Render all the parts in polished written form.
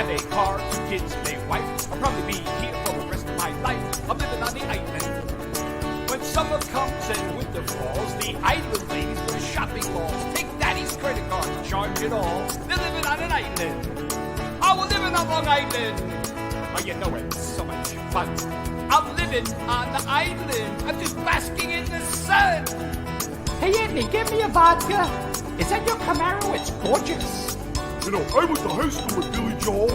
have a car, 2 kids, and a wife. I'll probably be here for the rest of my life. I'm living on the island. When summer comes and winter falls, the island ladies go to shopping malls. Take daddy's credit card and charge it all. They're living on an island. Oh, we're living on Long Island. Oh, you know it's so much fun. I'm living on the island. I'm just basking in the sun. Hey, Anthony, give me a vodka. Is that your Camaro? It's gorgeous. You know, I went to high school with Billy Joel.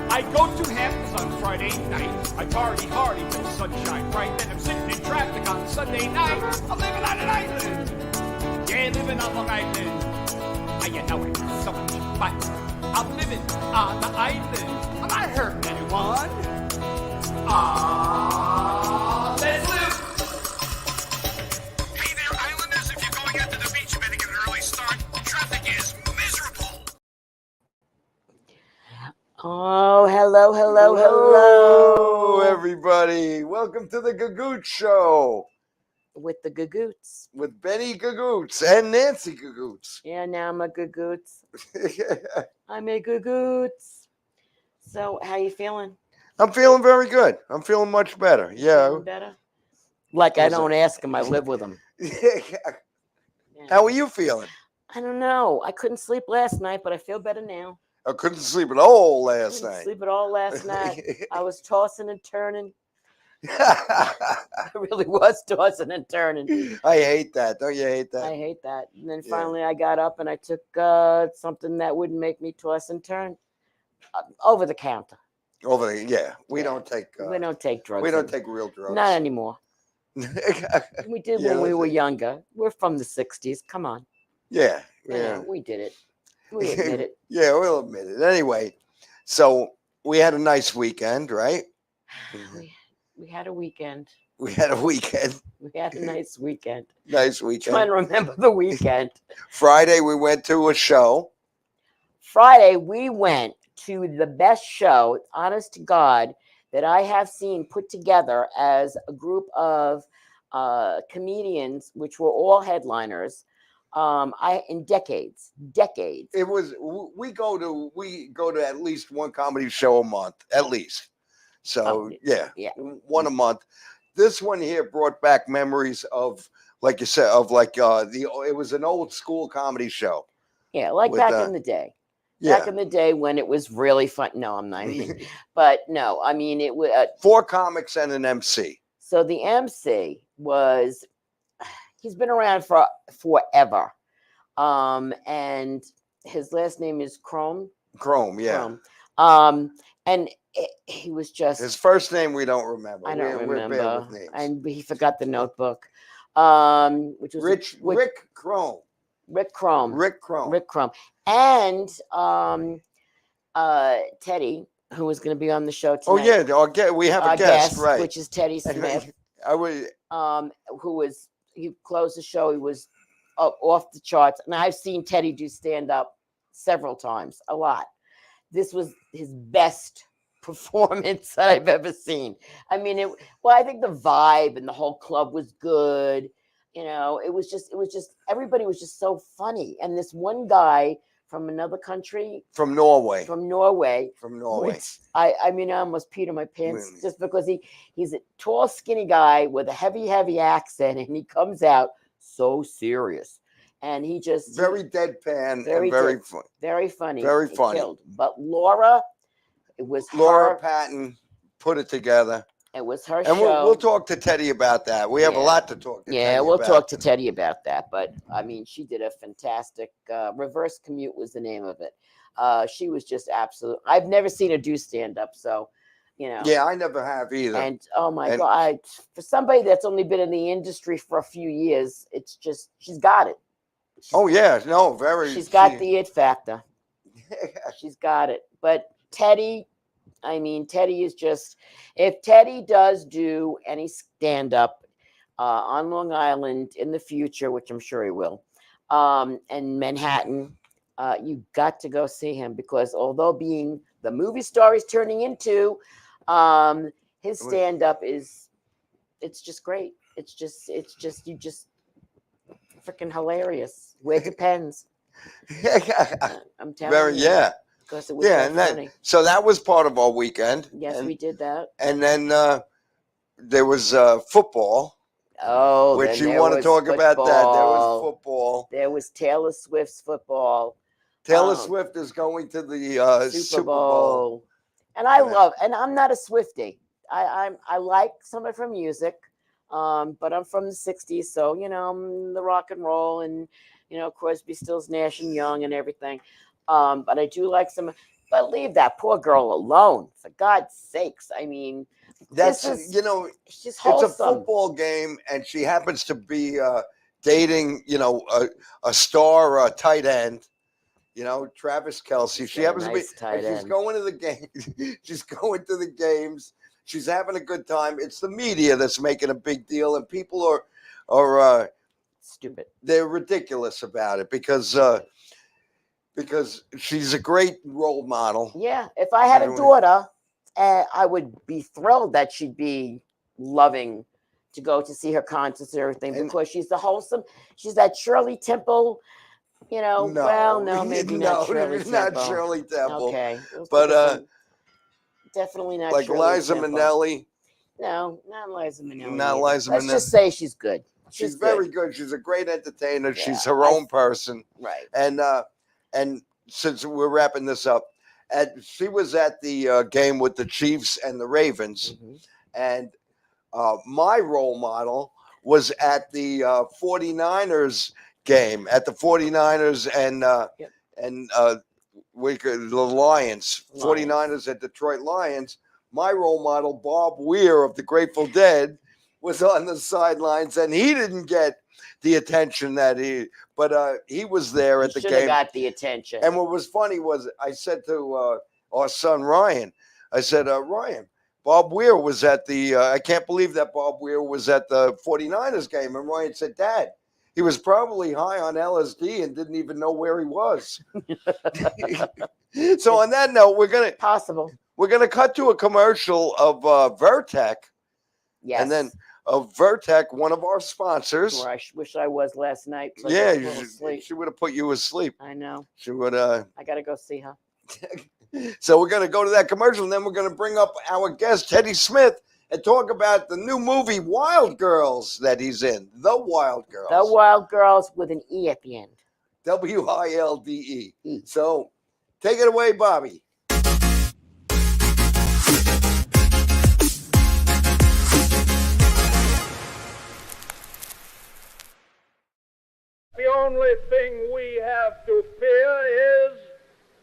I go to Hamptons on Friday night. I party hard till the sunshine bright. Then I'm sitting in traffic on Sunday night. I'm living on an island. Yeah, living on Long Island. Oh, you know it's so much fun. I'm living on the island. I'm not hurting anyone. Let's live. Hey there, Islanders. If you're going out to the beach, you better get an early start. Traffic is miserable. Oh, hello, Hello, everybody. Welcome to the Gagootz Show with the Gagootz. with Benny Gagootz and Nancy Gagootz. Yeah, now I'm a Gagootz. I'm a Gagootz. So, how you feeling? I'm feeling very good. I'm feeling much better. Yeah. Feeling better? Like I don't ask him, I live with him. Yeah. How are you feeling? I don't know. I couldn't sleep last night, but I feel better now. I couldn't sleep at all last Couldn't night. sleep at all last night. I was tossing and turning. I really was tossing and turning. I hate that. Don't you hate that? I hate that. And then Yeah. finally I got up and I took something that wouldn't make me toss and turn over the counter. Yeah. We Yeah. don't take. We don't take drugs. We don't take real drugs. Not anymore. We did Yeah, when we that's were it. younger. We're from the 60s. Come on. Yeah. Yeah, Yeah. we did it. We admit it. Yeah. We'll admit it. Anyway, so we had a nice weekend, right? We had a weekend. We had a weekend. We had a nice weekend. Nice Trying weekend. to remember the weekend. Friday we went to a show. Friday, we went to the best show, honest to God, that I have seen put together as a group of comedians, which were all headliners. In decades. It was we go to at least one comedy show a month, at least. So Oh, yeah, yeah. one a month. This one here brought back memories of, like you said, of like it was an old school comedy show. Yeah, like With, back in the day. Yeah, Back in the day when it was really fun. No, I'm not. But no, I mean it was. 4 comics and an MC. So the MC was, he's been around for forever, and his last name is Chrome. Yeah. And he was just. His first name we don't remember. I don't We're bad remember, with names. and he forgot the notebook. Which was Rick Chrome. Rick Chrome. Rick Chrome. Rick Chrome. And Teddy, who was going to be on the show Oh tonight. yeah, we have a guest, right? Which is Teddy Smith. I would. He closed the show. He was off the charts. And I've seen Teddy do stand up several times, a lot. This was his best performance that I've ever seen. I mean, I think the vibe and the whole club was good. You know, it was just everybody was just so funny. And this one guy from another country, From Norway. which I mean, I almost peed in my pants just because he's a tall, skinny guy with a heavy accent, and he comes out so serious, and he just Very deadpan Very and very dead- fun. very funny, Very He funny. killed. But Laura, it was Laura her. Patton put it together. It was her And show. we'll talk to Teddy about that. We have a Yeah. lot to talk to Yeah, Teddy we'll about. talk to Teddy about that. But I mean, she did a fantastic reverse commute was the name of it. She was just absolute. I've never seen her do stand up, so you know. Yeah, I never have either. And oh my And- God, for somebody that's only been in the industry for a few years, it's just she's got it. Oh yeah, no, very. She's got the it factor. She's got it. But Teddy, I mean, Teddy is just, if Teddy does do any stand up on Long Island in the future, which I'm sure he will, and Manhattan, you got to go see him because although being the movie star he's turning into, his stand up it's just great. It's just freaking hilarious. Where it depends. I'm telling Very, you. yeah. because it was Yeah, so and funny. so that was part of our weekend. Yes, and, we did that. And then there was football, Oh, which then you there want to was talk about that. There was football. football. There was Taylor Swift's football. Taylor Swift is going to the Super Bowl. And I love, and I'm not a Swiftie. I like some of her music, but I'm from the '60s, so I'm the rock and roll, and Crosby, Stills, Nash and Young, and everything. But I do like some. But leave that poor girl alone, for God's sakes. I mean, That's this is she's it's a wholesome. football game, and she happens to be dating a star or a tight end. Travis Kelsey. She happens to be, and she's going to the game. She's going to the games. She's having a good time. It's the media that's making a big deal, and people are Stupid. They're ridiculous about it because she's a great role model. Yeah, if I had a daughter, I would be thrilled that she'd be loving to go to see her concerts and everything, because she's the wholesome. She's that Shirley Temple. No, well, no, maybe not Shirley it's Temple. not Shirley Temple. Okay, but definitely not like Shirley Liza Temple. Minnelli. No, not Liza Minnelli. Not either. Liza Let's Minnelli. just say she's good. She's very good. She's a great entertainer. Yeah, She's her own person. Right. And since we're wrapping this up, she was at the game with the Chiefs and the Ravens, and my role model was at the 49ers game, at the 49ers and the Lions, 49ers at Detroit Lions. My role model, Bob Weir of the Grateful Dead, was on the sidelines, and he didn't get the attention that he was there at the game. Should have got the attention. And what was funny was I said to our son Ryan, I said, Ryan, Bob Weir was at the, I can't believe that Bob Weir was at the 49ers game. And Ryan said, Dad, he was probably high on LSD and didn't even know where he was. So on that note, we're gonna cut to a commercial of Vertec. Yes. And then of Vertec, one of our sponsors. Where I wish I was last night. Yeah, she would have put you asleep. I know. She would. I gotta go see her. So we're gonna go to that commercial, and then we're gonna bring up our guest Teddy Smith and talk about the new movie Wild Girls that he's in. The Wild Girls. The Wild Girls with an E at the end. WILDE. So take it away, Bobby. The only thing we have to fear is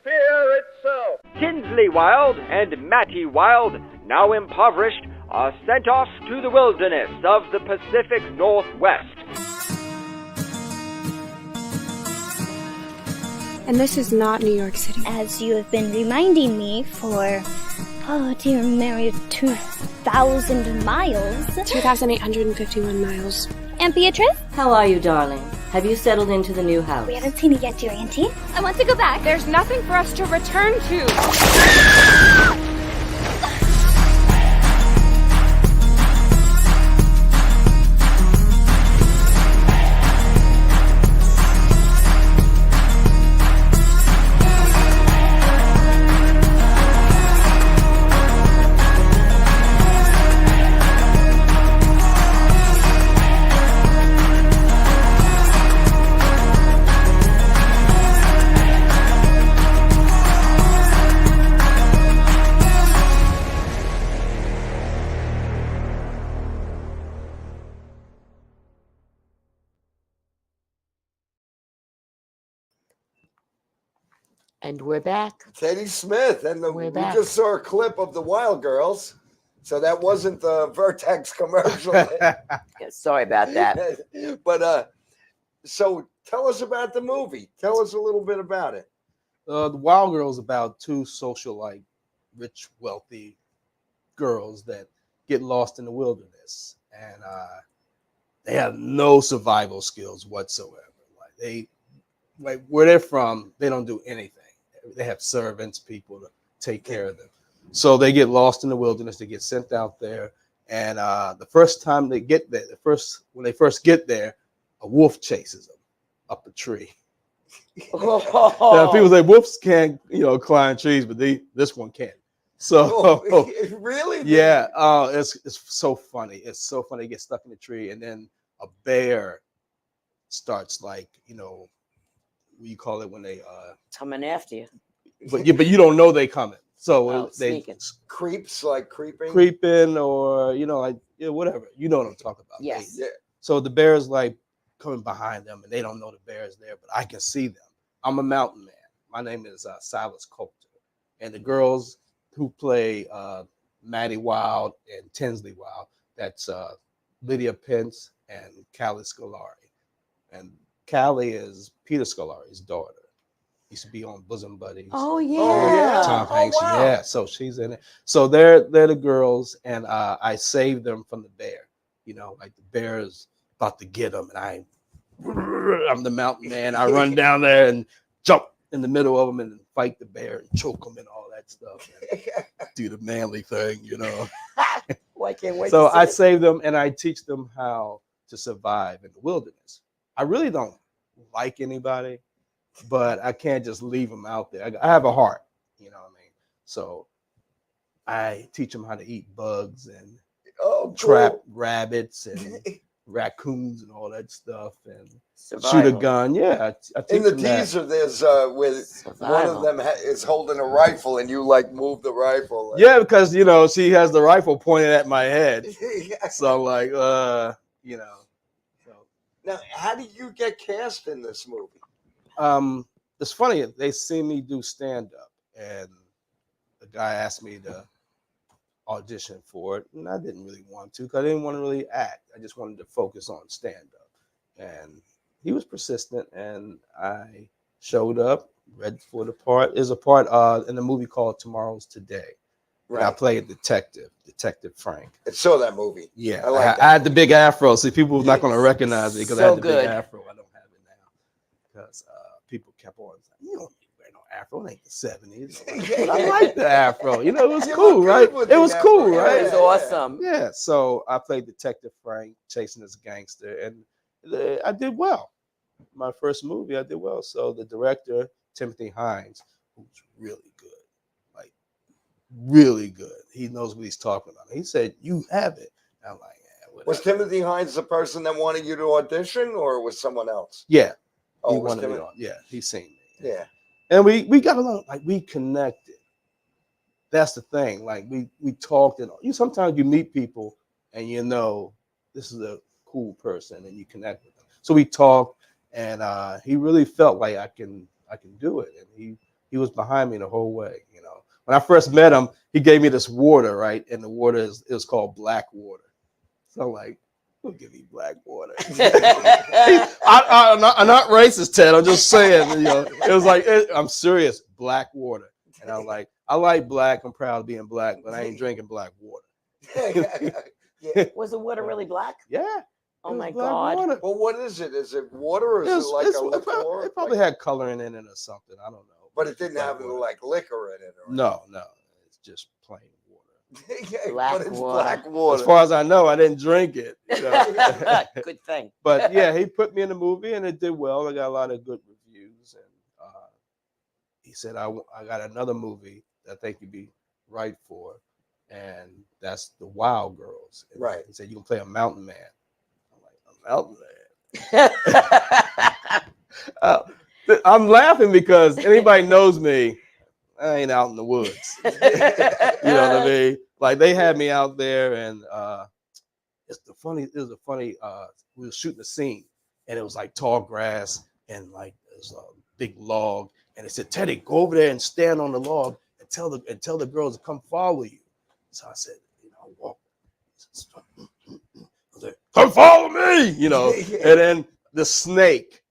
fear itself. Kinsley Wilde and Mattie Wilde, now impoverished, are sent off to the wilderness of the Pacific Northwest. And this is not New York City. As you have been reminding me for, oh dear Mary, 2,000 miles. 2,851 miles. Aunt Beatrice? How are you, darling? Have you settled into the new house? We haven't seen it yet, dear Auntie. I want to go back. There's nothing for us to return to. And we're back. Teddy Smith. And we back. just saw a clip of the Wild Girls. So that wasn't the Vertex commercial. Sorry about that. But so tell us about the movie. Tell us a little bit about it. The Wild Girls about two socialite, rich, wealthy girls that get lost in the wilderness. And they have no survival skills whatsoever. Like where they're from, they don't do anything. They have servants, people to take care of them. So they get lost in the wilderness. They get sent out there, and the first time they get there, when they first get there, a wolf chases them up a tree. Now, people say wolves can't, climb trees, but this one can. So really? Yeah, it's so funny. It's so funny. They get stuck in the tree, and then a bear starts you call it when they coming after you. But you don't know they coming. So they creeps like creeping or whatever. You know what I'm talking about. Yes. Yeah. So the bear is like coming behind them, and they don't know the bear is there, but I can see them. I'm a mountain man. My name is Silas Coulter, and the girls who play Maddie Wild and Tinsley Wild, that's Lydia Pence and Callie Scolari. And Callie is Peter Scolari's daughter. Used to be on Bosom Buddies. Oh yeah. Tom Hanks. wow. Yeah. So she's in it. So they're the girls, and I saved them from the bear. Like the bear is about to get them, and I'm the mountain man. I run down there and jump in the middle of them and fight the bear and choke them and all that stuff. And do the manly thing, Well, I can't wait. So to see I it. save them and I teach them how to survive in the wilderness. I really don't like anybody, but I can't just leave them out there. I have a heart, you know what I mean? So I teach them how to eat bugs and trap rabbits and raccoons and all that stuff and shoot a gun. Yeah, I teach in the them that. teaser, there's where one of them is holding a rifle, and you like move the rifle. Yeah, because she has the rifle pointed at my head. So I'm like, So. Now, how did you get cast in this movie? It's funny. They see me do stand up, and the guy asked me to audition for it, and I didn't really want to because I didn't want to really act. I just wanted to focus on stand up, and he was persistent, and I showed up, read for the part. There's a part in the movie called Tomorrow's Today. Right. I played Detective Frank. I saw that movie. Yeah, I had the big afro. See, people were not going to recognize me because I had the big afro. I don't have it now because people kept on saying, "You don't wear no afro. It ain't the '70s." I like the afro. It was cool, right? It was cool, right? It was awesome. Yeah. So I played Detective Frank chasing this gangster, and I did well. My first movie, I did well. So the director, Timothy Hines, who's really good. Really good. He knows what he's talking about. He said, "You have it." I'm like, "Yeah." Whatever. Was Timothy Hines the person that wanted you to audition, or was someone else? Yeah. Oh, he wanted me on. Yeah, he's seen me. Yeah. And we got along. Like we connected. That's the thing. Like we talked, and sometimes you meet people and this is a cool person, and you connect with them. So we talked, and he really felt like I can do it, and he was behind me the whole way. When I first met him, he gave me this water, right? And the water is called black water. So I'm like, "Who'll give me black water?" I'm not racist, Ted. I'm just saying, it was like, I'm serious, black water. And I was like, I like black. I'm proud of being black, but I ain't drinking black water. Was the water really black? Yeah. Oh my God. Water. Well, what is it? Is it water or is it like a liqueur? It probably had coloring in it or something. I don't know. But it didn't have like liquor in it. No. It's just plain water. Black water. As far as I know, I didn't drink it. Good thing. But yeah, he put me in the movie, and it did well. I got a lot of good reviews, and he said, "I got another movie that I think you'd be right for, and that's The Wild Girls." And right. He said, "You can play a mountain man." I'm like, "A mountain man." I'm laughing because anybody knows me, I ain't out in the woods. You know what I mean? Like they had me out there, and it was a funny. We were shooting a scene, and it was like tall grass and like there's a big log, and they said, "Teddy, go over there and stand on the log and tell the girls to come follow you." So I said, walk. I said, "Come follow me," and then the snake.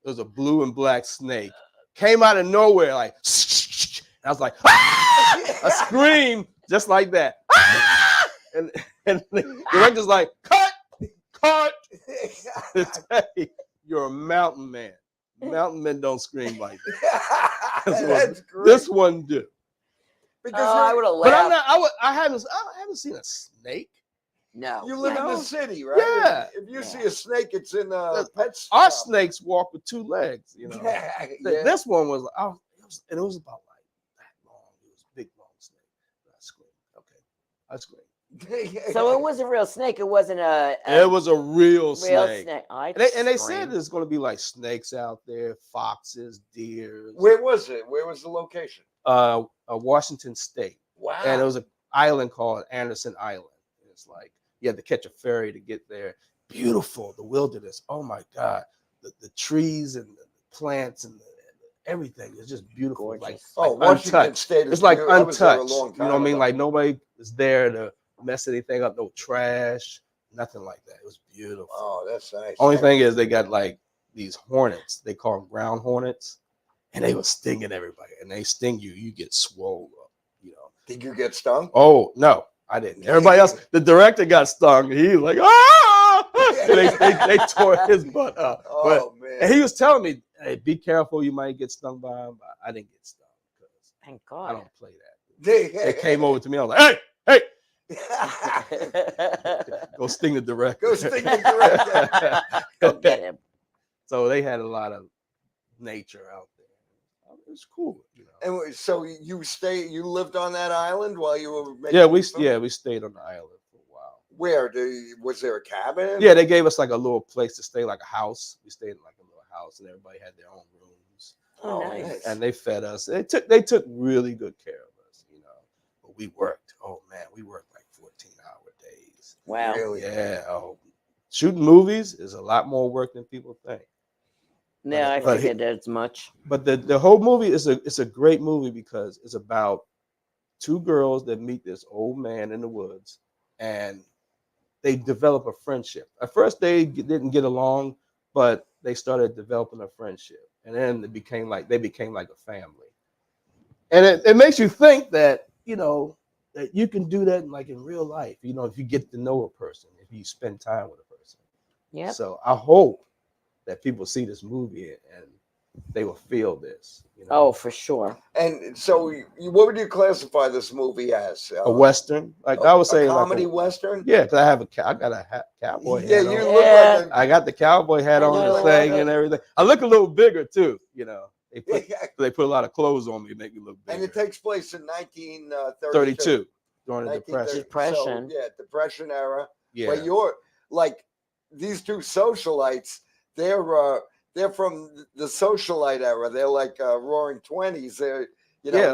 There was a blue and black snake. Came out of nowhere, like, and I was like, "Ah!" I screamed just like that. "Ah!" And the director's like, cut. You're a mountain man. Mountain men don't scream like that. That's great. This one do. Because I would have laughed. But I haven't seen a snake. No. You live You in know? the city, right? Yeah. If you see a snake, it's in a pet Our shop. snakes walk with 2 legs. You know. This one was, it was about like that long. It was a big long snake. I screamed. Okay, I screamed. So it was a real snake. It wasn't a It was a real snake. And they said scream. there's going to be like snakes out there, foxes, deers. Where was it? Where was the location? Washington State. Wow. And it was an island called Anderson Island. It's like you had to catch a ferry to get there. Beautiful, the wilderness. Oh my God, the trees and the plants and everything is just beautiful. Like Washington untouched. State is It's like beautiful. I was there a untouched. long You know what I mean? time Like nobody is there to mess anything up. No trash, nothing like that. It was beautiful. Oh, that's nice. Only thing is they got like these hornets. They call them ground hornets, and they were stinging everybody. And they sting you, you get swole up. You know. Did you get stung? Oh no, I didn't. Everybody else, the director got stung. He was like, ah! they tore his butt up. Oh man! And he was telling me, "Hey, be careful. You might get stung by him." But I didn't get stung because thank God I don't play that. They came over to me. I was like, "Hey, go sting the director. Go sting the director. Go get him." So they had a lot of nature out there. It was cool, you know. And so you lived on that island while you were making we stayed on the island for a while. Where was there a cabin? Yeah, they gave us like a little place to stay, like a house. We stayed in like a little house, and everybody had their own rooms. Oh, nice. And they fed us. They took really good care of us, you know. But we worked. Oh man, we worked like 14-hour days. Wow. Really? Yeah. Oh, shooting movies is a lot more work than people think. No, I figured as much. But the whole movie is a great movie because it's about 2 girls that meet this old man in the woods, and they develop a friendship. At first, they didn't get along, but they started developing a friendship, and then they became like a family. And it makes you think that, you know, that you can do that like in real life. You know, if you get to know a person, if you spend time with a person. Yeah. So I hope that people see this movie and they will feel this. You know? Oh, for sure. And so, what would you classify this movie as? A western, like I was saying, comedy like western. Yeah, because I got a cowboy hat. Yeah, on. you look like I got the cowboy hat on the thing and everything. I look a little bigger too. You know, they put a lot of clothes on me to make me look bigger. And it takes place in 1932 during the Depression. Depression. So, Depression era. Yeah. But you're like these 2 socialites. They're from the socialite era. They're like roaring 20s. They're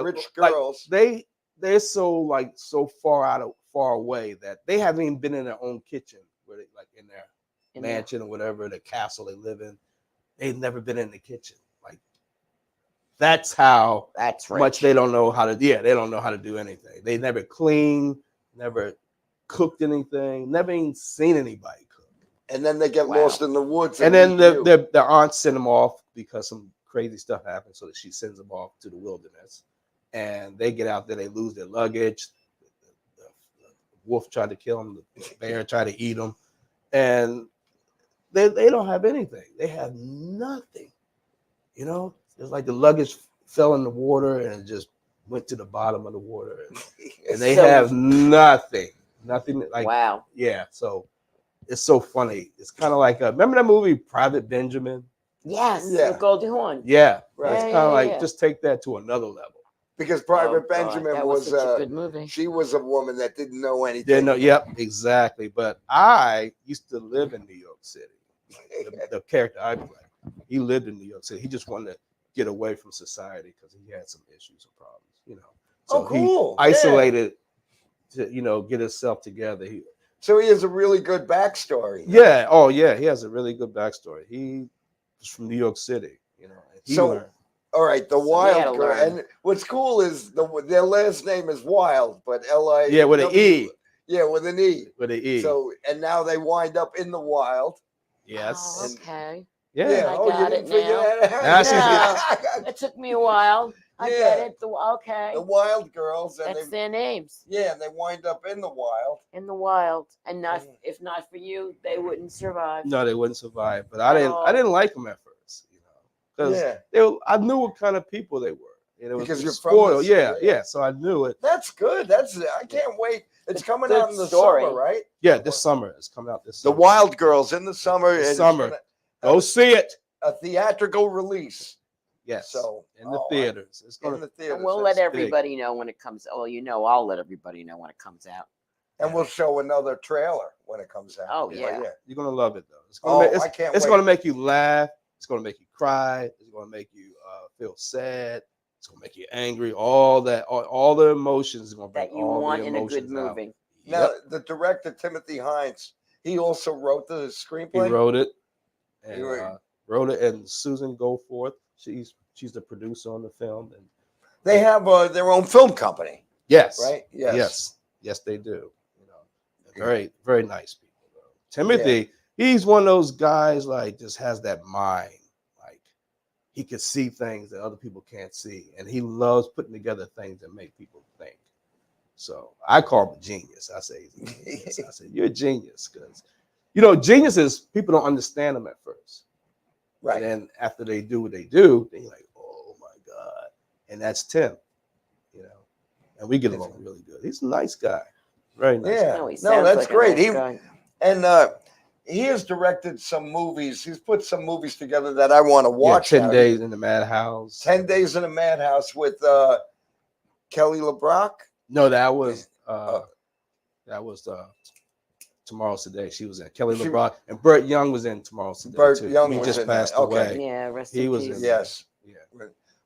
rich girls. Like they're so far away that they haven't even been in their own kitchen, where they like in their mansion or whatever, the castle they live in. They've never been in the kitchen. Like that's how much they don't know how to. Yeah, they don't know how to do anything. They never cleaned, never cooked anything, never even seen anybody. And then they get lost in the woods. And then their aunt sent them off because some crazy stuff happened. So that she sends them off to the wilderness. And they get out there, they lose their luggage. The wolf tried to kill them. The bear tried to eat them. And they don't have anything. They have nothing. You know, it's like the luggage fell in the water and it just went to the bottom of the water. And they have nothing. Nothing. Like, wow. Yeah, so it's so funny. It's kind of like remember that movie Private Benjamin? Yes, the Goldie Hawn. Yeah, right. It's kind of like just take that to another level. Because Private Benjamin was such a good movie. She was a woman that didn't know anything. Didn't know. Yep, exactly. But I used to live in New York City. The character I played, he lived in New York City. He just wanted to get away from society because he had some issues and problems. You know. So cool. He isolated to get himself together. So he has a really good backstory. Yeah. Oh, yeah. He has a really good backstory. He was from New York City, you know. And he learned. All right, the Wild girl. And what's cool is their last name is Wild, but L-I. Yeah, with an E. Yeah, with an E. With an E. So, and now they wind up in the wild. Yes. Oh, okay. Yeah. I got it now. It took me a while. I get it. Okay. The Wild Girls. And that's their names. Yeah, and they wind up in the wild. In the wild, and not if not for you, they wouldn't survive. No, they wouldn't survive. But I didn't like them at first, you know, because I knew what kind of people they were. And it was Because you're from spoiled. this- Yeah, yeah. yeah. So I knew it. That's good. I can't wait. It's coming good out in the story. summer, right? Yeah, this summer. It's coming out this The summer. Wild Girls in the summer. This and it's summer. gonna- Go see it. a theatrical release. Yes. So in the theaters. It's in gonna the theaters. And we'll That's let big. everybody know when it comes. Oh, I'll let everybody know when it comes out. And we'll show another trailer when it comes out. Oh, But yeah. You're gonna love it though. It's Oh, gonna I can't it's wait. gonna make you laugh. It's gonna make you cry. It's gonna make you feel sad. It's gonna make you angry. All that, all the emotions are gonna bring That you all want the in a good emotions out. movie. Now, Yep. the director, Timothy Hines, he also wrote the He screenplay. wrote it, He wrote- and wrote it. And Susan Goforth, she's the producer on the film. And They have their own film company, yes, right? yes, they do. You know, they're very, very nice people. Though. Timothy, he's one of those guys like just has that mind. Like he could see things that other people can't see, and he loves putting together things that make people think. So I call him a genius. I say he's a genius. I say you're a genius because geniuses, people don't understand them at first. Right. And then after they do what they do, then you're like, oh my God. And that's Tim, and we get along really good. He's a nice guy. Very nice. Yeah. guy. No, he No, sounds that's like a great. nice He guy. and he has directed some movies. He's put some movies together that I want to watch. 10 now. Days in the Madhouse. 10 Days in a Madhouse with Kelly LeBrock. No, that was Tomorrow's Today. She was in Kelly LeBrock, and Burt Young was in Tomorrow's Today. Burt too. Young he was just in that. passed Okay. away. Yeah, rest He in was peace. in Yes. Yeah.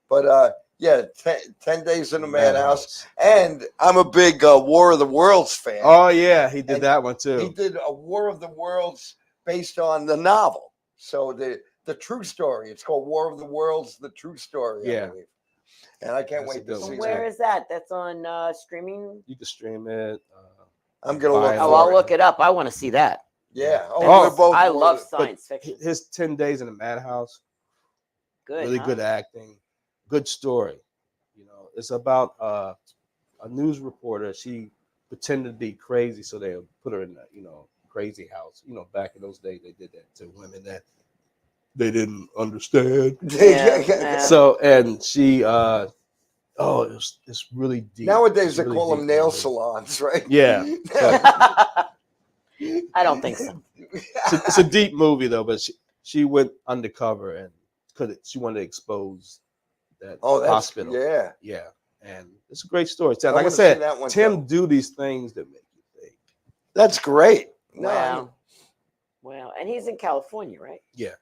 But 10 Days in a Madhouse. And I'm a big War of the Worlds fan. Oh yeah, he did And that one too. He did a War of the Worlds based on the novel. So the true story. It's called War of the Worlds, the true story, I Yeah. believe. And I can't That's a wait to good see one, Where that. is that? That's on streaming. You can stream it. I'm gonna look. Oh, for I'll it. look it up. I want to see that. Yeah. Oh, Oh, we're both. I War love of the- science fiction. His 10 Days in the Madhouse. Good. Really huh? good acting, good story. It's about a news reporter. She pretended to be crazy, so they put her in a crazy house. Back in those days, they did that to women that they didn't understand. Yeah. So and she, it's really deep. Nowadays It's they really call them deep nail movie. salons, right? Yeah, I don't think so. it's a deep movie though. But she went undercover and she wanted to expose that Oh, that's hospital. yeah. And it's a great story. I Like I wanna see said, that one Tim too. do these things that make you think. That's great. No, Wow. Wow. And he's in California, right? Yeah.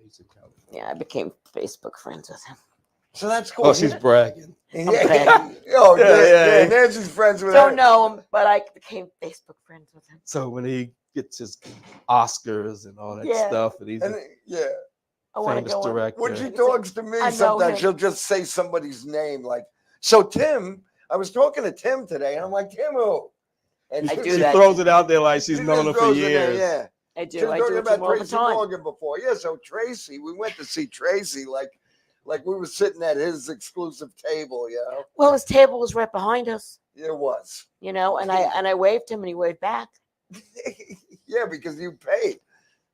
He's in California. Yeah, I became Facebook friends with him. So that's cool. Oh, she's bragging. Yeah. bragging. Oh, Yeah. yeah. Nancy's friends with Don't her. know him, but I became Facebook friends with him. So when he gets his Oscars and all that Yeah. stuff, and he's And a yeah. I want to famous go in. director. When she talks to me, I know sometimes him. she'll just say somebody's name. Like, so Tim, I was talking to Tim today, and I'm like, Tim who? And I she- do She that. throws it out there like she's she known just him for throws it in, years. yeah. I She do. was I talking do it to about him all the Tracy time. Morgan before. Yeah, so Tracy, we went to see Tracy, like we were sitting at his exclusive table, Well, his table was right behind us, It was. and I waved him, and he waved back. Yeah, because you paid.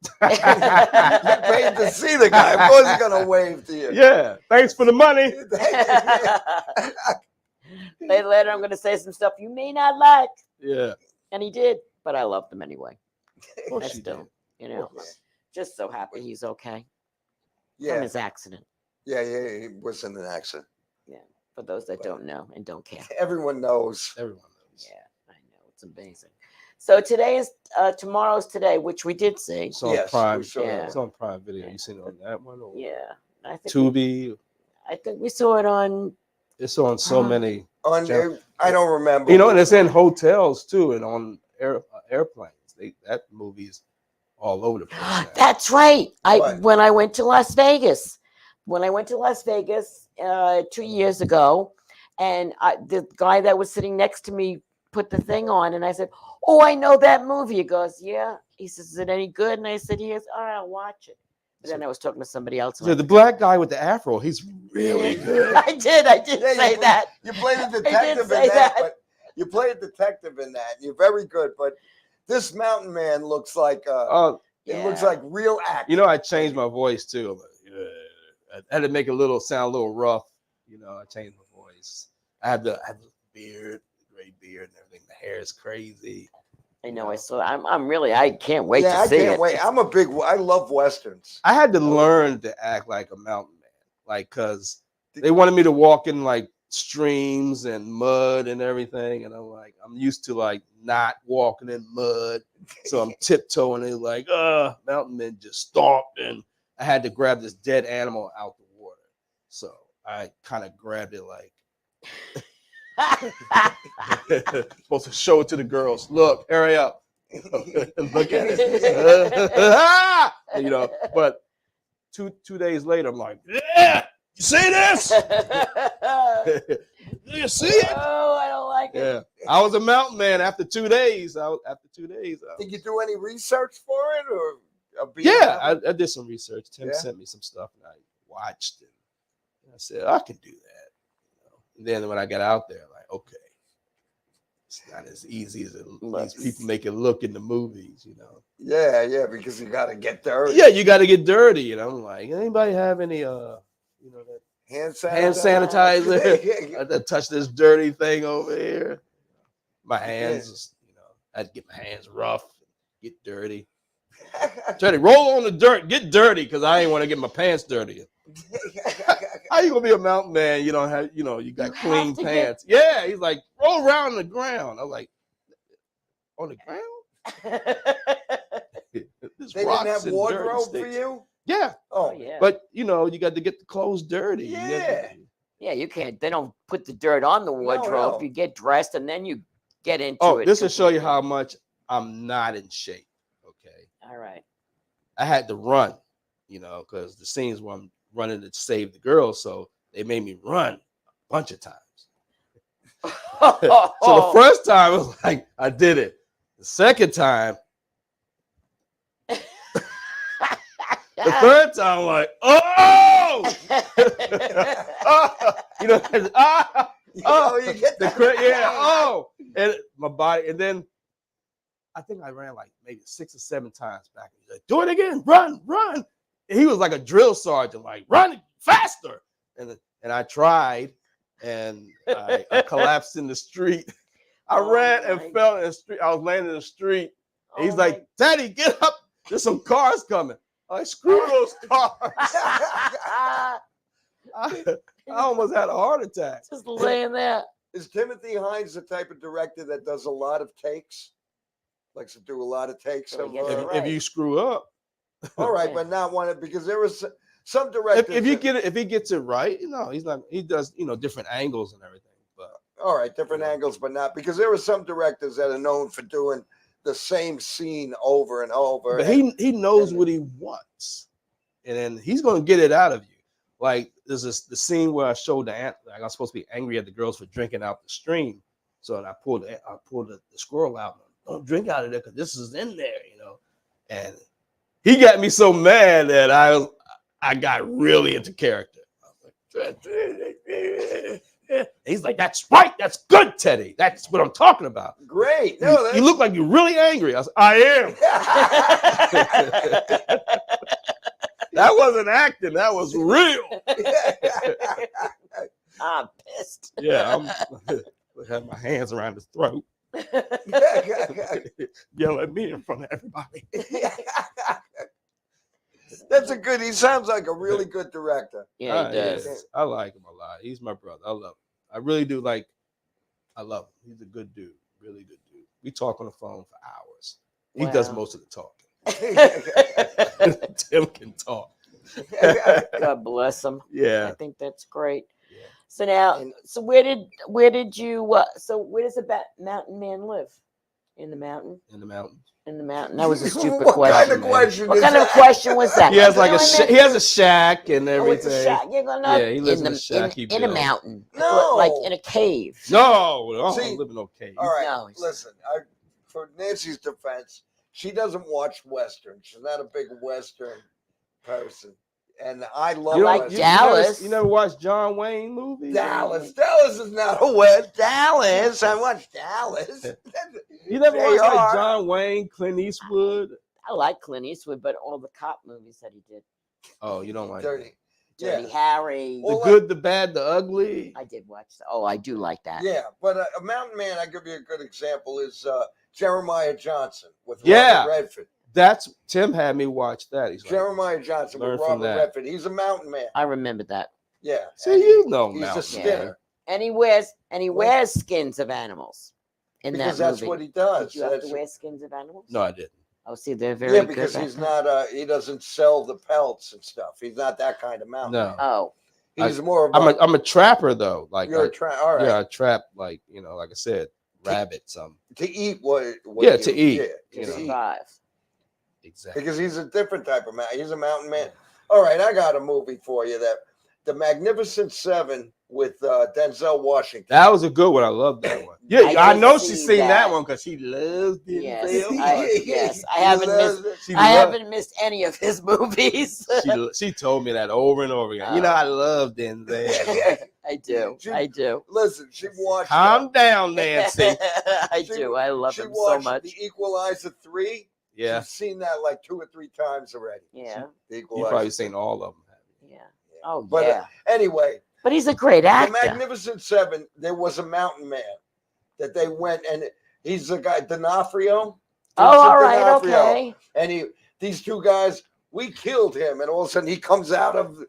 You paid to see the guy. Of course he's gonna wave to you. Yeah. Thanks for the money. Later, I'm going to say some stuff you may not like, Yeah. and he did, but I loved him anyway. Of course I she still, did. just so happy he's okay from Yeah, his accident. yeah, he was in an accident. For those that don't know and don't care. Everyone knows. Everyone knows. Yeah, I know. It's amazing. So today is tomorrow's today, which we did see. It's on Yes, Prime. we saw that It's on Prime Video. You seen it on that one? Or Yeah, I think Tubi. I think we saw it on. It's on so many. On, Channel- I don't remember. And it's in hotels too, and on airplanes. That movie is all over the place. now. That's right. What? When I went to Las Vegas, 2 years ago, and the guy that was sitting next to me put the thing on, and I said, "Oh, I know that movie." He goes, "Yeah." He says, "Is it any good?" And I said, "Yes." All right, I'll watch it. But then I was talking to somebody else. So the black guy with the afro, he's really good. I did Yeah, say that. You played a I did detective say in that, that. but you play a detective in that. And you're very good, but this mountain man looks like it looks Yeah. like real acting. I changed my voice too. I'm like, yeah. I had to make it sound a little rough, You know, I changed my voice. I have the beard, gray beard, and everything. The hair is crazy. I know. I saw. I can't wait Yeah, to see it. I can't wait. I love westerns. I had to learn to act like a mountain man, like, because they wanted me to walk in like streams and mud and everything, and I'm used to like not walking in mud, so I'm tiptoeing and like, mountain men just stomped, and I had to grab this dead animal out the water, so I kind of grabbed it like. Supposed to show it to the girls. Look, hurry up. Look at it. You know, but two days later, I'm like, yeah, you see this? Do you see it? Oh, I don't like it. Yeah, I was a mountain man after 2 days. Did you do any research for it, or? Yeah, I did some research. Tim sent me some stuff, and I watched it. And I said, I can do that. And then when I got out there, like, okay, it's not as easy as these people make it look in the movies, you know. Yeah, because you got to get dirty. Yeah, you got to get dirty, you know. I'm like, anybody have any, that hand sanitizer? I touch this dirty thing over here. My hands, I'd get my hands rough, get dirty. Teddy, roll on the dirt, get dirty, because I ain't want to get my pants dirty. How you gonna be a mountain man? You don't have, you got clean pants. Yeah, he's like, roll around on the ground. I was like, on the ground? They didn't have wardrobe for you? Yeah. Oh yeah. But you got to get the clothes dirty. Yeah. Yeah, you can't. They don't put the dirt on the wardrobe. No. You get dressed and then you get into it. This will show you how much I'm not in shape. Okay. All right. I had to run, because the scenes where I'm running to save the girls, so they made me run a bunch of times. So the first time it was like I did it. The second time, the third time, I'm like, oh, you get that. And my body, and then I think I ran like maybe 6 or 7 times back. He's like, do it again, run. And he was like a drill sergeant, like, run faster. And I tried, and I collapsed in the street. I ran and fell in the street. I was laying in the street. And he's like, Daddy, get up. There's some cars coming. I'm like, screw those cars. I almost had a heart attack. Just laying there. Is Timothy Hines the type of director that does a lot of takes? Likes to do a lot of takes. If you screw up. All right, but not one because there was some directors. If he gets it right, he's not. He does different angles and everything. But all right, different angles, but not because there were some directors that are known for doing the same scene over and over. But he knows what he wants, and then he's gonna get it out of you. Like there's the scene where I showed I was supposed to be angry at the girls for drinking out the stream, so I pulled the squirrel out. Don't drink out of there because this is in there, and he got me so mad that I got really into character. I was like, he's like, that's right, that's good, Teddy. That's what I'm talking about. Great. No, you look like you're really angry. I am. That wasn't acting. That was real. I'm pissed. Yeah, I had my hands around his throat. Yell at me in front of everybody. That's he sounds like a really good director. Yeah, he does. Yeah. I like him a lot. He's my brother. I love him. I really do I love him. He's a good dude. Really good dude. We talk on the phone for hours. He does most of the talking. Tim can talk. God bless him. Yeah. I think that's great. Yeah. So now, where did you? So where does a mountain man live? In the mountain. In the mountains. In the mountain. That was a stupid what question. Kind of question what kind of question was that? He has like he has a shack and everything. Oh, it's a shack. You're gonna he lives in a shack. In a mountain. No, like in a cave. No, I don't live in no cave. All right, no, listen. For Nancy's defense, she doesn't watch westerns. She's not a big western person. And I love Dallas. You never watched John Wayne movies? Dallas is not a west. Dallas. I watched Dallas. You never watched like John Wayne, Clint Eastwood? I like Clint Eastwood, but all the cop movies that he did. Oh, you don't like Dirty. Dirty Harry. The Good, the Bad, the Ugly. I did watch that. Oh, I do like that. Yeah, but a mountain man, I give you a good example, is Jeremiah Johnson with Yeah. Robert Redford. That's Tim had me watch that. He's Jeremiah Johnson with Robert Redford. He's a mountain man. I remember that. Yeah. So you know, he's a spinner. Yeah. And he wears skins of animals. In Because that that's movie. what he does. Did you have to wear skins of animals? No, I didn't. Oh, see, they're very good. because he's not. He doesn't sell the pelts and stuff. He's not that kind of mountain man. Oh. He's more of I'm a trapper though. Like you're a trap. All right. Yeah, I trap like like I said, rabbits. To eat what to eat. Yeah, to survive. Exactly. Because he's a different type of man. He's a mountain man. All right, I got a movie for you The Magnificent Seven with Denzel Washington. That was a good one. I love that one. Yeah, I know she's seen that one because she loves Denzel. Yes, I haven't missed any of his movies. she told me that over and over again. I love Denzel. I do. Listen, she watched. Calm down, Nancy. I do. I love him so much. The Equalizer 3. Yeah. She's seen that like 2 or 3 times already. Yeah. The You've Equalizer. probably seen all of them. Yeah. Oh, But yeah. Anyway. But he's a great actor. The Magnificent Seven, there was a mountain man that they went, and he's the guy, D'Onofrio. All right, okay. And these two guys, we killed him, and all of a sudden he comes out of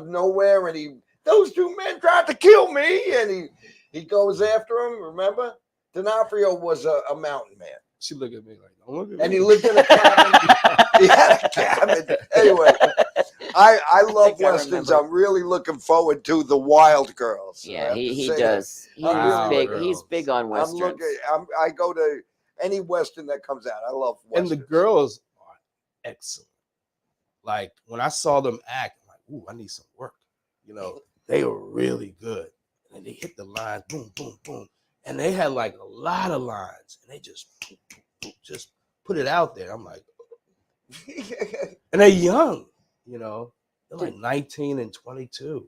nowhere, and those two men tried to kill me, and he goes after him. Remember, D'Onofrio was a mountain man. She looked at me like, don't look at me. And he lived in a cabin. He had a cabin. Anyway, I love westerns. I'm really looking forward to The Wild Girls. Yeah, he does. He's big on westerns. I go to any western that comes out. I love westerns. And the girls are excellent. Like when I saw them act, I'm like, ooh, I need some work. They were really good. And they hit the lines, boom, boom, boom. And they had like a lot of lines, and they just put it out there. I'm like, and they're young, they're like 19 and 22.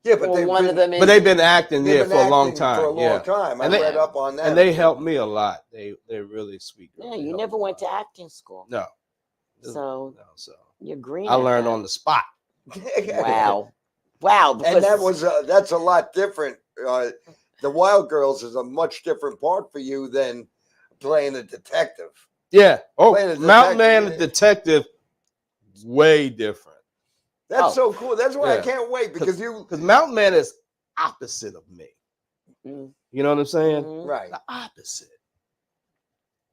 Yeah, but they've been acting for a long time. For a long time. I read up on that. And they helped me a lot. They're really sweet. Yeah, you never went to acting school. No. So you're green. I learned on the spot. Wow. And that's a lot different. The Wild Girls is a much different part for you than playing a detective. Yeah. Oh, Mountain Man and Detective, way different. That's so cool. That's why I can't wait because Mountain Man is opposite of me. Mm. You know what I'm saying? Mm-hmm. Right. The opposite.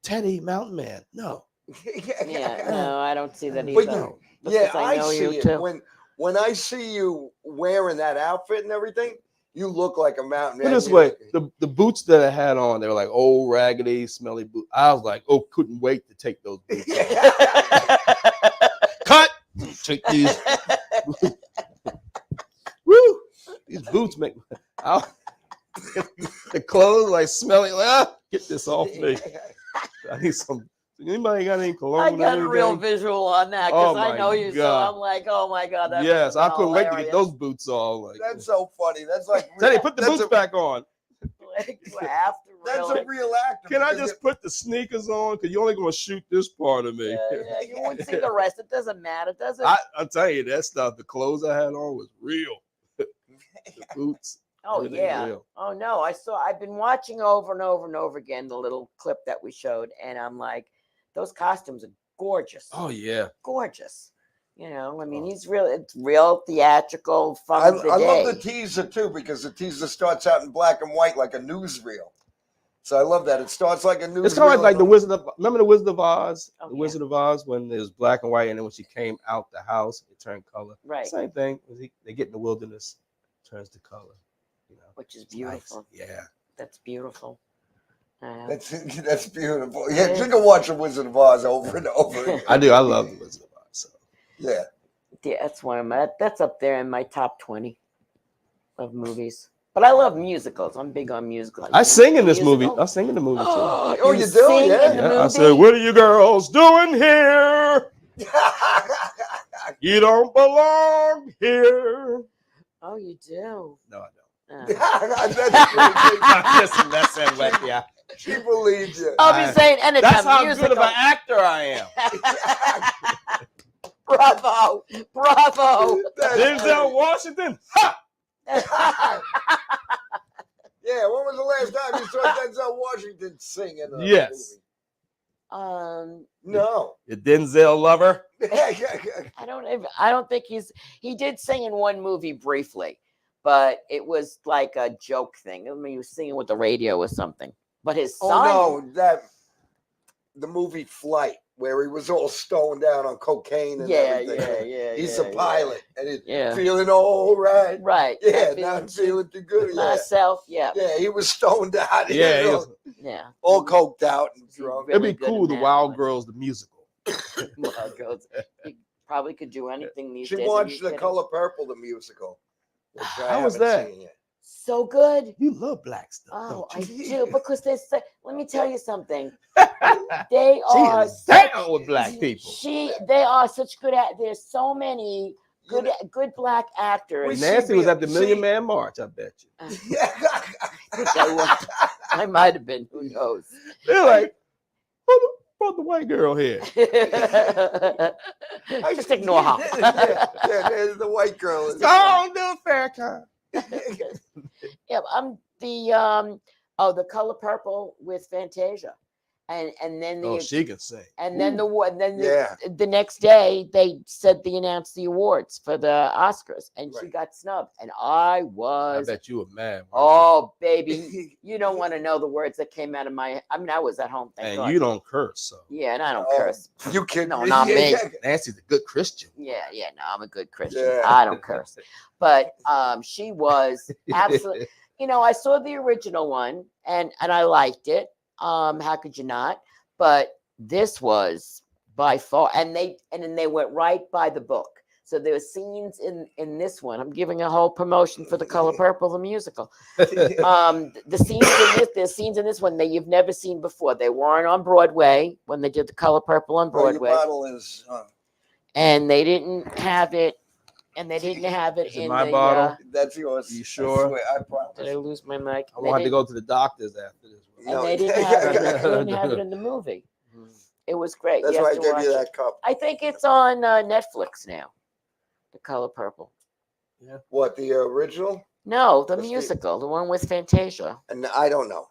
Teddy, Mountain Man. No. Yeah. No, I don't see that either. But I see it. Too. When I see you wearing that outfit and everything, you look like a mountain man. Put this way, the boots that I had on, they were like old, raggedy, smelly boots. I was like, couldn't wait to take those boots off. Cut! Take these. Woo! These boots make the clothes like smelly. Get this off me. I need some. Anybody got any cologne? I got a real visual on that because I know you. God. So I'm like, oh my God. That's yes, I couldn't wait to hilarious. get those boots on. Like, that's so funny. That's like Teddy, put the boots back on. That's a real actor. Can I just put the sneakers on? Because you're only going to shoot this part of me. Yeah, you won't see the rest. It doesn't matter, does it? I'll tell you, that stuff, the clothes I had on was real. The boots. Oh, yeah. Real. Oh, no. I've been watching over and over and over again the little clip that we showed, and I'm like, those costumes are gorgeous. Oh, yeah. Gorgeous. It's real theatrical, fun. I love the teaser too because the teaser starts out in black and white like a newsreel. So I love that. It starts like a newsreel. It's kind of like the Wizard of. Remember the Wizard of Oz? Wizard of Oz when it was black and white, and then when she came out the house, it turned color. Right. Same thing. They get in the wilderness, turns to color. Which is beautiful. Nice. Yeah. That's beautiful. That's beautiful. Yeah, you can watch the Wizard of Oz over and over. I do. I love the Wizard of Oz. So. Yeah. Yeah, that's one of my. That's up there in my top 20 of movies. But I love musicals. I'm big on musicals. I sing in this movie. I sing in the movie too. Oh, you do? Yeah. I said, "What are you girls doing here? You don't belong here." Oh, you do? No, I don't. I'm just messing with you. She believes you. I'll be saying, and it's that's a how musical. good of an actor I am. Bravo. Bravo. Denzel Washington. Ha! Yeah, when was the last time you saw Denzel Washington sing in a Yes. movie? No. Your Denzel lover. I don't think he did sing in one movie briefly, but it was like a joke thing. I mean, he was singing with the radio or something. But his son. Oh no, the movie Flight, where he was all stoned out on cocaine and everything. Yeah. He's a pilot and he's Yeah. feeling all right. Right. Yeah, not feeling too good. Myself, yeah. Yeah, he was stoned out. Yeah, Yeah. All coked out and drunk. It'd be cool, the Wild Girls, the musical. Wild Girls. You probably could do anything these She days. watched The Color Purple, the musical. Which I How was haven't that? seen yet. So good. You love black stuff. Oh, don't I you? do, because let me tell you something. They She are is down with black people. They are such good there's so many good black actors. Nancy was at the Million Man March, I bet you. I might have been, who knows? They're like, brought the white girl here. Just ignore her. There's the white girl. Don't do Farrakhan. Yeah, I'm the The Color Purple with Fantasia, and then she can sing. And then the next day they announced the awards for the Oscars, and she got snubbed, and I bet you were mad. Oh baby, you don't want to know the words that came out of my. I mean, I was at home. Thank God. You don't curse, so. Yeah, and I don't curse. You can. No, not me. Nancy's a good Christian. Yeah, no, I'm a good Christian. Yeah. I don't curse. But she was absolutely, I saw the original one and I liked it. How could you not? But this was by far, and then they went right by the book. So there were scenes in this one. I'm giving a whole promotion for The Color Purple, the musical. There's scenes in this one that you've never seen before. They weren't on Broadway when they did The Color Purple on Broadway. Your bottle is. And they didn't have it. And they didn't have it in my bottle. That's yours. You sure? I promise. Did I lose my mic? I wanted to go to the doctors after this. And they didn't have it in the movie. It was great. That's why I gave you that cup. I think it's on Netflix now. The Color Purple. Yeah. What, the original? No, the musical, the one with Fantasia. And I don't know.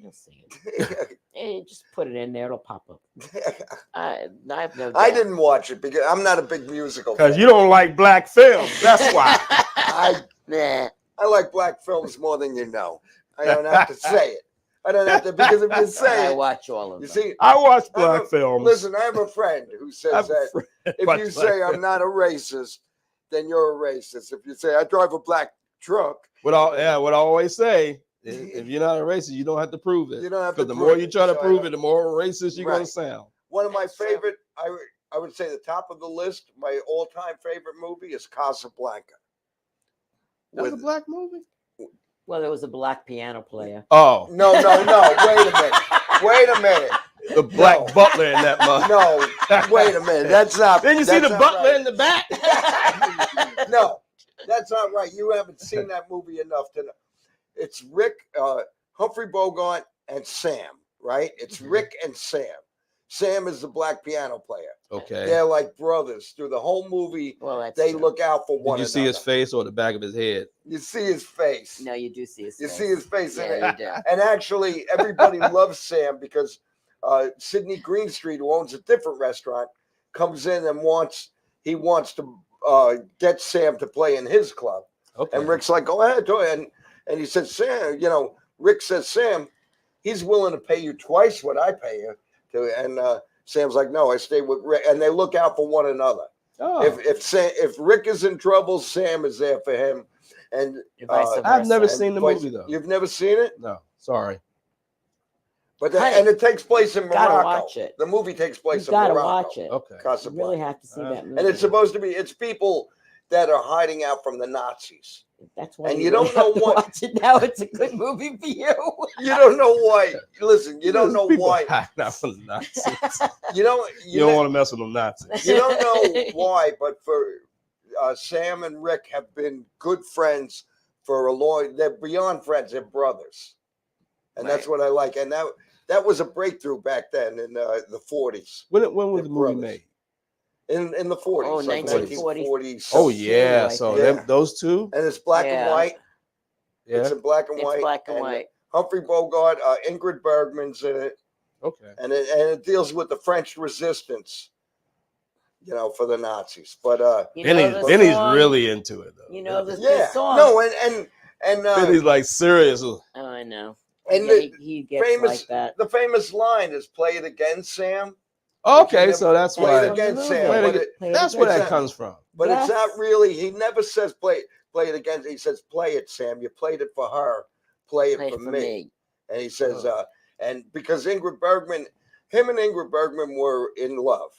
You'll see it. Hey, just put it in there; it'll pop up. I have no doubt. I didn't watch it because I'm not a big musical. Because you don't like black films. That's why. I like black films more than you know. I don't have to say it. I don't have to, because if you say I it, watch all of them. you see, I watch black films. Listen, I have a friend who says that if you say I'm not a racist, then you're a racist. If you say I drive a black truck, what I always say. If you're not a racist, you don't have to prove it. You don't have to. Because the more you try to prove it, the more racist you're going to sound. One of my favorite, I would say the top of the list, my all-time favorite movie is Casablanca. That was a black movie? Well, there was a black piano player. Oh. No. Wait a minute. The black butler in that movie. No, wait a minute. That's not. Then you see the butler in the back? No, that's not right. You haven't seen that movie enough to know. It's Rick, Humphrey Bogart, and Sam, right? It's Rick and Sam. Sam is the black piano player. Okay. They're like brothers. Through the whole movie, they look out for one another. Did you see his face or the back of his head? You see his face. No, you do see his face. You see his face. Yeah, you do. And actually, everybody loves Sam because Sidney Greenstreet, who owns a different restaurant, comes in and wants to get Sam to play in his club. Okay. And Rick's like, go ahead. And he said, Sam, Rick says, Sam, he's willing to pay you twice what I pay you. And Sam's like, no, I stay with Rick. And they look out for one another. Oh. If Rick is in trouble, Sam is there for him. And I've never seen the movie, though. You've never seen it? No, sorry. But and it takes place in Morocco. Gotta watch it. The movie takes place in Morocco. Morocco. Gotta watch it. Okay. Casablanca. You really have to see that movie. And it's supposed to be, it's people that are hiding out from the Nazis. That's why. And you don't know what. Watch it now. It's a good movie for you. You don't know why. Listen, you don't know why. Not from the Nazis. You don't want to mess with them Nazis. You don't know why, but for Sam and Rick have been good friends for a long. They're beyond friends. They're brothers, and that's what I like. And that was a breakthrough back then in the 40s. When was the movie made? in the 40s, Oh, like 1940. 1940s. Oh yeah, so Yeah. those two. And it's black and white. Yeah. It's in black and It's white. black and white. Humphrey Bogart, Ingrid Bergman's in it. Okay. And it deals with the French resistance, you know, for the Nazis. But Benny's really into it though. You know the song. No, and Benny's like serious. Oh, I know. And yeah, he gets famous, like that. the famous line is "Play it again, Sam." Okay, so that's play why. it again, Sam. That's where that comes from. But it's not really. He never says play it again. He says play it, Sam. You played it for her. Play it for me. And he says, and because Ingrid Bergman, him and Ingrid Bergman were in love.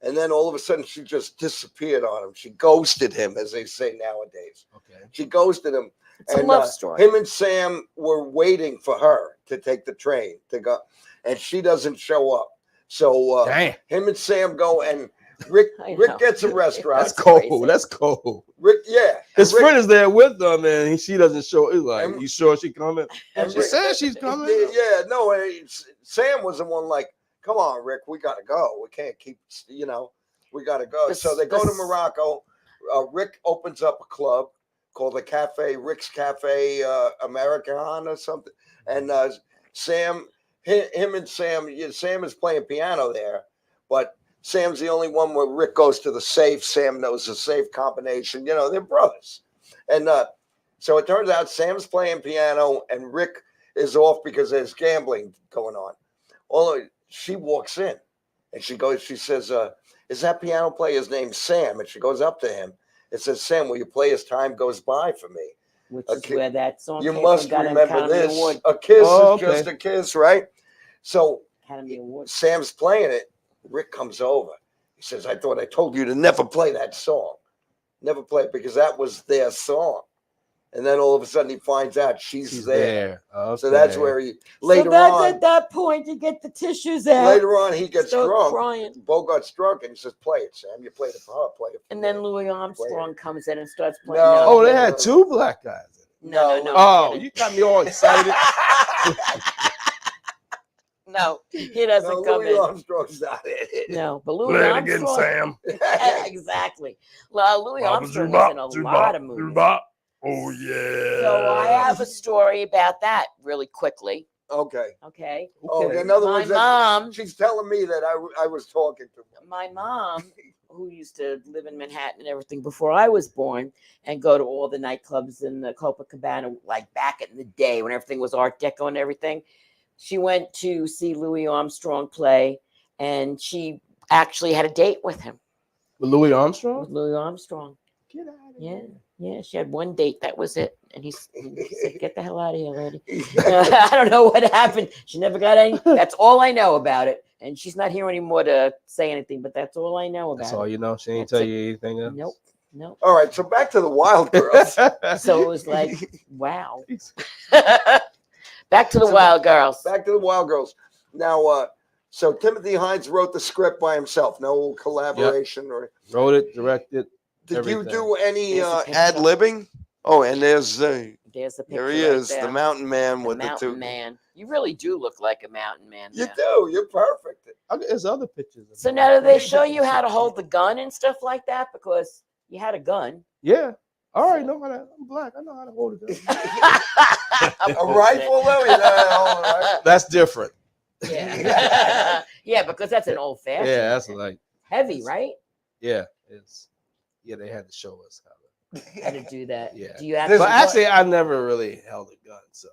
And then all of a sudden she just disappeared on him. She ghosted him, as they say nowadays. Okay. She ghosted him. It's a love story. Him and Sam were waiting for her to take the train to go, and she doesn't show up. So him and Sam go, and Rick gets a restaurant. That's cold. That's cold. Rick, his friend is there with them, and she doesn't show. He's like, "You sure she coming?" And she says she's coming. Yeah, no. Sam was the one like, "Come on, Rick, we gotta go. We can't keep, you know, we gotta go." So they go to Morocco. Rick opens up a club called the Rick's Cafe American or something, and Sam, him and Sam is playing piano there, but Sam's the only one where Rick goes to the safe. Sam knows the safe combination. You know, they're brothers. And so it turns out Sam's playing piano and Rick is off because there's gambling going on. She walks in and she says, is that piano player's name Sam? And she goes up to him. It says, Sam, will you play as time goes by for me? Which is where that song you came must from, remember this. A kiss is just a kiss, right? So Academy Award. Sam's playing it. Rick comes over. He says, I thought I told you to never play that song. Never play it because that was their song. And then all of a sudden he finds out she's there. Okay. So that's where he at that point you get the tissues out. Later on he gets drunk. Crying. Bogart's drunk and he says, play it, Sam. You played it for her, play it for And then Louis Armstrong comes in and starts playing. They had two black guys. No. Oh, you got me all excited. No, he doesn't come Louis in. Armstrong's not in it. No, but Louis Play it Armstrong. again, Sam. Exactly. Louis Armstrong is in a lot of movies. Oh, yeah. So I have a story about that really quickly. Okay. Oh, in other words, mom. She's telling me that I was talking to her. My mom, who used to live in Manhattan and everything before I was born, and go to all the nightclubs in the Copacabana, like back in the day when everything was Art Deco and everything. She went to see Louis Armstrong play, and she actually had a date with him. With Louis Armstrong? With Louis Armstrong. Get out of here. Yeah, she had one date. That was it. And he said, get the hell out of here, lady. I don't know what happened. She never got any. That's all I know about it. And she's not here anymore to say anything, but that's all I know about it. That's all you know? She ain't tell you anything else? Nope. All right, so back to the Wild Girls. So it was like, wow. Back to the Wild Girls. Back to the Wild Girls. Now, so Timothy Hines wrote the script by himself. No collaboration or wrote it, directed. Did everything. you do any ad-libbing? Oh, and there's the picture. There he is, right there. the mountain man with the two. Mountain man. You really do look like a mountain man. You do. You're perfect. There's other pictures. So now do they show you how to hold the gun and stuff like that? Because you had a gun. Yeah. All right, know how to. I'm black. I know how to hold a gun. A rifle, though? You know how to hold a rifle? That's different. Yeah. Yeah, because that's an old fashioned. Yeah, that's like heavy, right? Yeah, they had to show us how to do that. Yeah. Do you actually? But actually, I never really held a gun. So.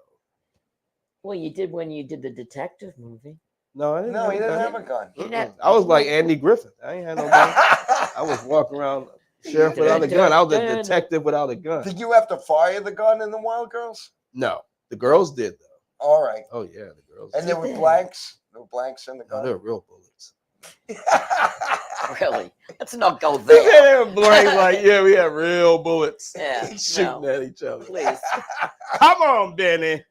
Well, you did when you did the detective movie. No, I didn't. No, he didn't have a gun. I was like Andy Griffith. I ain't had no gun. I was walking around sheriff without a gun. I was a detective without a gun. Did you have to fire the gun in the Wild Girls? No, the girls did though. All right. Oh yeah, the girls. And there were blanks. There were blanks in the gun. No, they were real bullets. Really? Let's not go there. They were blank, like, yeah, we have real bullets. Yeah, shooting at each other. Please. Come on, Benny.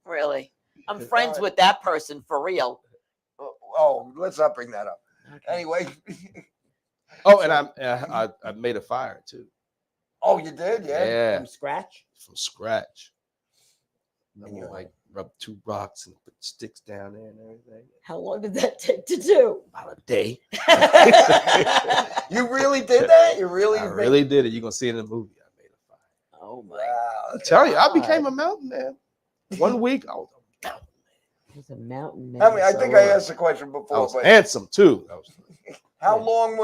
Really? I'm friends with that person for real. Oh, let's not bring that up. Okay. Anyway. Oh, and I made a fire too. Oh, you did? Yeah. From scratch? From scratch. And you like rub 2 rocks and put sticks down there and everything. How long did that take to do? About a day. You really did that? You really? I really did it. You're gonna see it in the movie. I made a fire. Oh my! Wow. I'm telling you, I became a mountain man. 1 week, I was a mountain man. He's a mountain man. I mean, I think I asked the question before. I was but handsome too. how long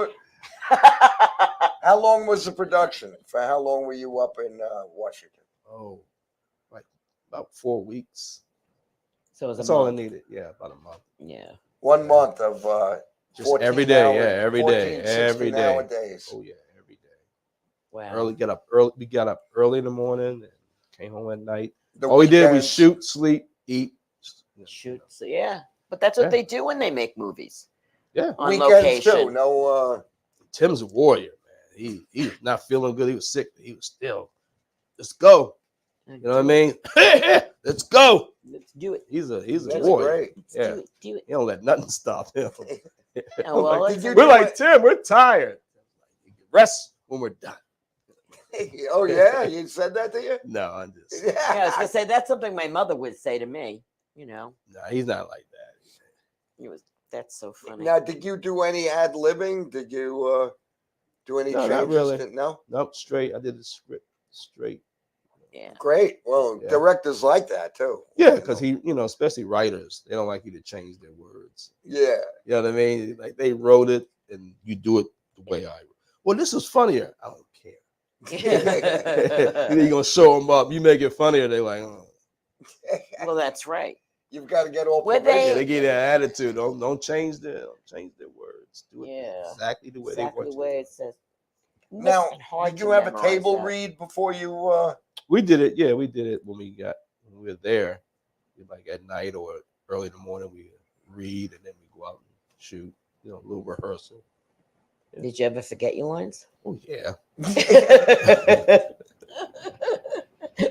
was the production? For how long were you up in Washington? Oh, like about 4 weeks. So it was that's a all I month. needed. Yeah, about a month. Yeah. 1 month of just every day. hours, Yeah, every 14, day. Every 16 day. hour days. Oh yeah, every day. Wow. Early, get up early. We got up early in the morning and came home at night. The all we did was weekends. shoot, sleep, eat, shoot. So yeah, but that's what they do when they make movies. Yeah, on Weekends location. too. No. Tim's a warrior, man. He was not feeling good. He was sick. But he was still. Let's go. You know what I mean? Let's go. Let's do it. He's a That's warrior. great. Yeah. Do it. He don't let nothing stop him. Oh, well, like, it's- we're like, Tim, we're tired. Rest when we're done. Oh yeah, you said that to you? No, I'm just. Yeah, I was gonna say that's something my mother would say to me. You know. No, he's not like that. It was. That's so funny. Now, did you do any ad libbing? Did you do any No, changes? not really. No. Nope, straight. I did the script straight. Yeah. Great. Well, Yeah. directors like that too. Yeah, because especially writers, they don't like you to change their words. Yeah. You know what I mean? Like they wrote it and you do it the way I wrote. Well, this is funnier. I don't care. You're gonna show them up. You make it funnier. They're like, oh. Well, that's right. You've got to get all. Were permission. Yeah, they get that attitude. Don't change their words. Do it Yeah. exactly the way they Exactly want the you. way it says. Now, It's hard did to you have a memorize table that. read before you? We did it. Yeah, we did it when we were there. Like at night or early in the morning, we read and then we go out and shoot. A little rehearsal. Did you ever forget your lines? Oh yeah.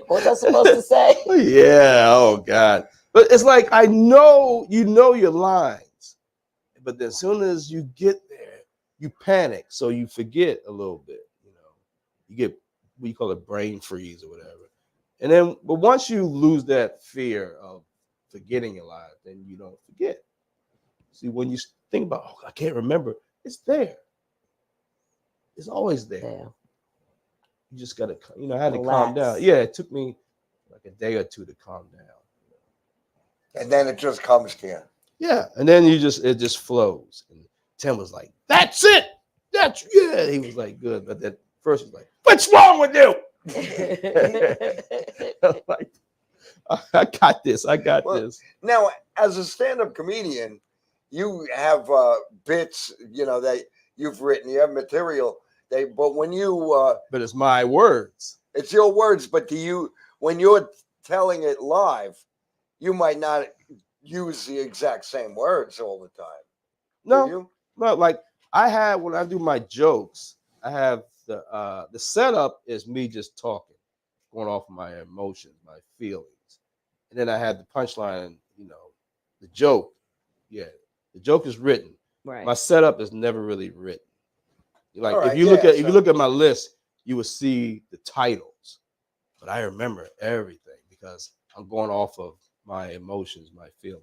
What was I supposed to say? Yeah. Oh God. But it's like I know you know your lines, but as soon as you get there, you panic, so you forget a little bit. You get what you call a brain freeze or whatever. And then, but once you lose that fear of forgetting your lines, then you don't forget. See, when you think about, oh, I can't remember, it's there. It's always there. Yeah. You just gotta, I had to calm Relax. down. Yeah, it took me like a day or two to calm down. And then it just comes to you. Yeah, and then it just flows. And Tim was like, "That's it. That's yeah." He was like, "Good," but then first he was like, "What's wrong with you?" Like, I got this. I got this. Now, as a stand-up comedian, you have bits, that you've written. You have material. But when you, but it's my words. It's your words. But when you're telling it live, you might not use the exact same words all the time. No, like I have when I do my jokes, I have the setup is me just talking, going off of my emotions, my feelings, and then I have the punchline. The joke. Yeah, the joke is written. Right. My setup is never really written. Like All right, if you look at my list, you will see the titles, but I remember everything because I'm going off of my emotions, my feelings.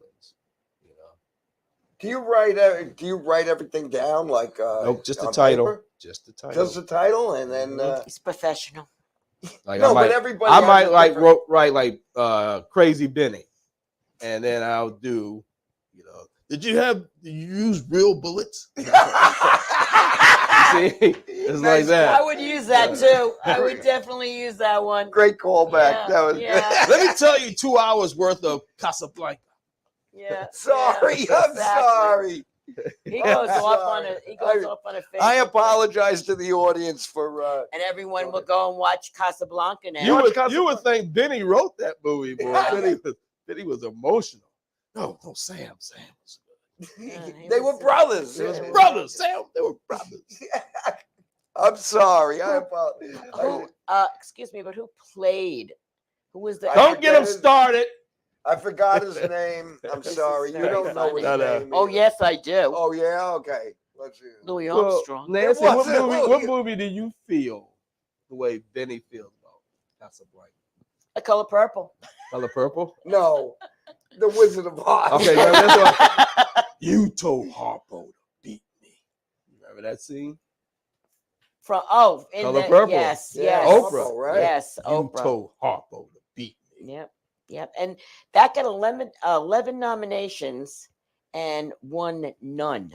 Do you write everything down like? Nope, just the on title. paper? Just the title. Just the title, and then. He's professional. Like No, I might, but everybody I has might a like different- write like Crazy Benny, and then I'll do, did you use real bullets? See, it's like that. I would use that too. I would definitely use that one. Great callback. Yeah, That was yeah. Let me tell you 2 hours worth of Casablanca. Yeah. Sorry, yeah, I'm exactly. sorry. He goes I'm off on sorry. a Facebook I thing. apologize to the audience for. And everyone will go and watch Casablanca now. You would think Benny wrote that movie, boy. Benny was emotional. No, Sam was They were brothers. They was brothers, Sam. They were brothers. I'm sorry. I apologize. Who, excuse me, but who played? Who was the? Don't get him started. I forgot his name. I'm This is sorry. You very don't know his funny. name. Oh yes, I do. Oh yeah. Okay. Let's see. Louis Well, Armstrong. Nancy, It what wasn't movie? Louis. What movie do you feel the way Benny feels about Casablanca? The Color Purple. Color Purple? No, The Wizard of Oz. Okay, that's what, you told Harpo to beat me. Remember that scene? In Color Purple. Yes, Yeah, yes. Oprah, right? Yes, You Oprah. told Harpo to beat me. Yep. And that got 11 nominations and won none.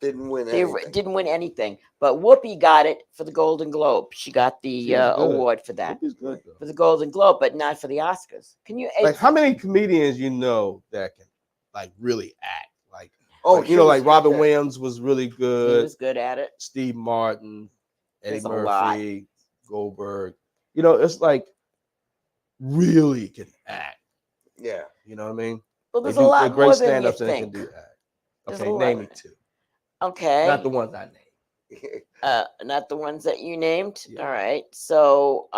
Didn't win They anything. didn't win anything, but Whoopi got it for the Golden Globe. She got the She was good. award for that, Whoopi's good, though. for the Golden Globe, but not for the Oscars. Can you? Like, how many comedians you know that can like really act? Like, Oh, you know, like Robin okay. Williams was really He good. was good at it. Steve Martin, Eddie There's a lot. Murphy, Goldberg. You know, it's like really can act. Yeah. You know what I mean? Well, They there's a lot they're great more than you stand-ups and they can think. do act. There's a Okay, lot. name me two. Okay. Not the ones I named. Not the ones that you named. Yeah. All right. So,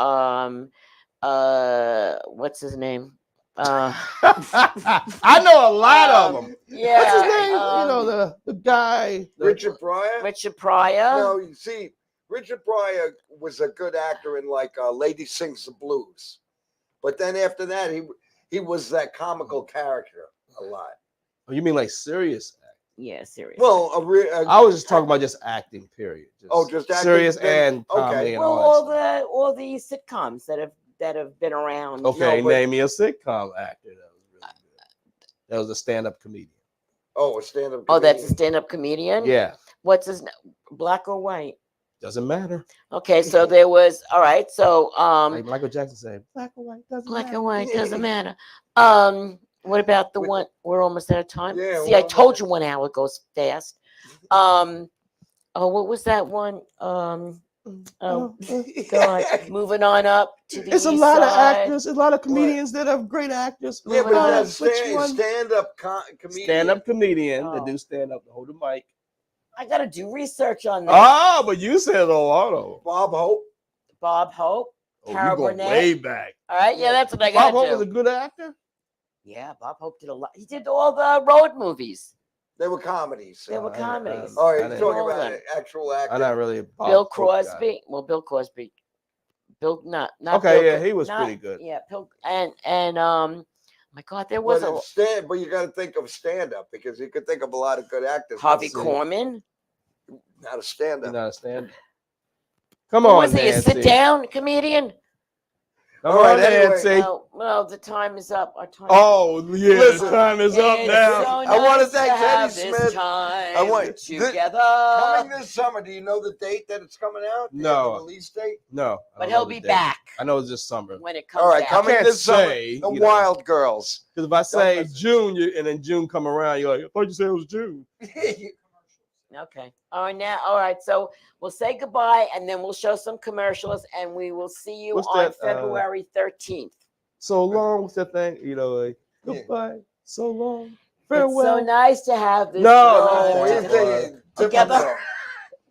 what's his name? I know a lot of them. Yeah. What's his name? You know, the guy. Richard Pryor? Richard Pryor. No, you see, Richard Pryor was a good actor in like Lady Sings the Blues. But then after that, he was that comical character a lot. Oh, you mean like serious act? Yeah, serious. Well, I was just talking about just acting, period. Just acting, serious then- and comedy okay. and Well, all that all the sitcoms that have been around. stuff. Okay, No, but- name me a sitcom actor that was really good. That was a stand-up comedian. Oh, a stand-up. Oh, that's a comedian. stand-up comedian. Yeah, What's his name? Black or white? doesn't matter. Okay, so there was. All right, so Like Michael Jackson said, black or white doesn't black matter. and white doesn't matter. What about the one? We're almost out of time. Yeah, See, I well, told you 1 hour goes fast. Oh, what was that one? Oh God! Moving on up to the It's a east lot of side. actors, a lot of comedians that are great actors. Yeah, but on. that's Which one? stand-up comedian. Stand-up comedian Oh. that do stand-up to hold the mic. I got to do research on this. Oh, but you said a lot of them. Bob Hope. Bob Hope. Oh, Carol you going Burnett. way back. All right, yeah, that's what I Bob got Hope to was a do. good actor. Yeah, Bob Hope did a lot. He did all the road movies. They were comedies. They were comedies. Oh, I you're didn't- talking All about them. actual acting. I'm not really a Bob Bill Hope guy. Crosby. Well, Bill Crosby. Not Okay, Bill yeah, Co- he was not- pretty good. Yeah, and my God, there was But, a but you got to think of stand-up because you could think of a lot of good actors. Harvey but Korman. Not a You're stand-up. not a stand-up. Come Who on, was he a Nancy. sit-down comedian? Come All right, on, anyway. Nancy. No, the time is up. Our time. Oh, yeah, Listen, the time is up It's now. so I wanna nice thank to have Teddy this Smith. time I want- together. Coming this summer, do you know the date that it's coming out? Do you have No. the release date? No. I But don't he'll know be the date. back I know it's this summer. when it comes All right, out. coming can't this summer. say, The you know. Wild Girls. Because if I say mess with June, and then June come around, you're like, I thought you said it was June. Okay. All right. So we'll say goodbye, and then we'll show some commercials, and we will see you What's on that, February 13th. So long, what's that thing? You know, like, Yeah. goodbye, so long, It's farewell. so nice to have this. No, Oh, Yeah. he's thinking Together. different.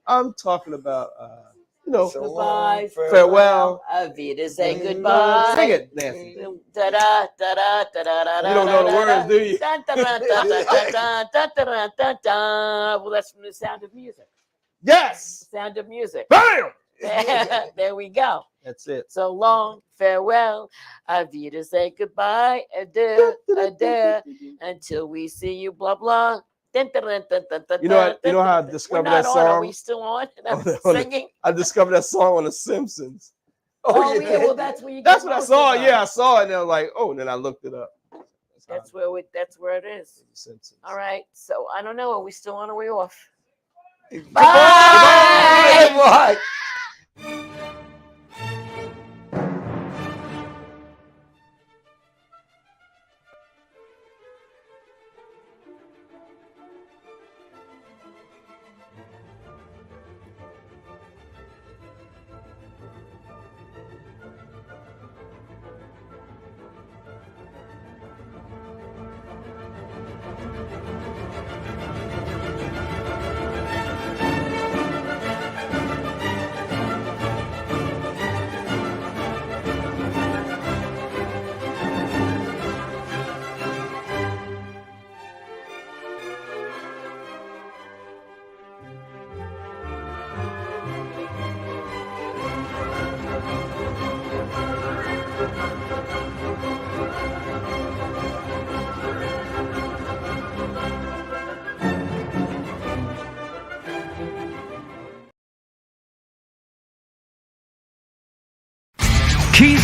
I'm talking about, So Goodbye. long, farewell. Avita, say goodbye. Sing it, Nancy. Da da da da da da da. You don't know the words, do you? Da da da da da da da da da. Well, that's from The Sound of Music. Yes. Sound of Music. Bam. There we go. That's it. So long, farewell. Avita, say goodbye. Adieu, adieu. Until we see you, blah blah. You know how I discovered We're not that on. Are song? we still on? On the- Singing? I discovered that song on The Simpsons. Oh, yeah. Well, that's where you. That's get what I most saw. of Yeah, I saw it, and I was like, oh, and then I looked it up. That's where it is. The Simpsons. All right. So I don't know. Are we still on or are we off? Bye. Bye.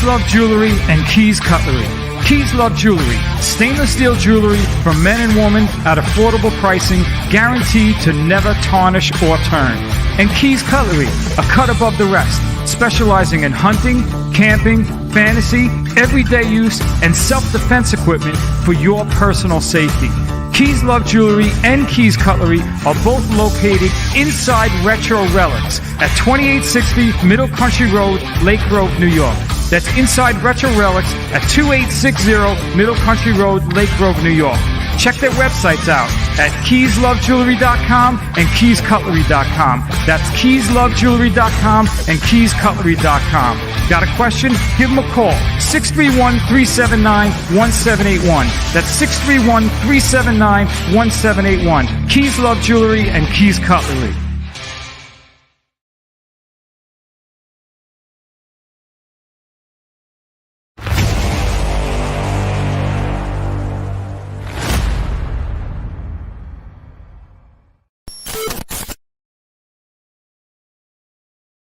Love Jewelry and Keys Cutlery. Keys Love Jewelry, stainless steel jewelry for men and women at affordable pricing, guaranteed to never tarnish or turn. And Keys Cutlery, a cut above the rest, specializing in hunting, camping, fantasy, everyday use, and self-defense equipment for your personal safety. Keys Love Jewelry and Keys Cutlery are both located inside Retro Relics at 2860 Middle Country Road, Lake Grove, New York. That's inside Retro Relics at 2860 Middle Country Road, Lake Grove, New York. Check their websites out at keyslovejewelry.com and keyscutlery.com. That's keyslovejewelry.com and keyscutlery.com. Got a question? Give them a call. 631-379-1781. That's 631-379-1781. Keys Love Jewelry and Keys Cutlery.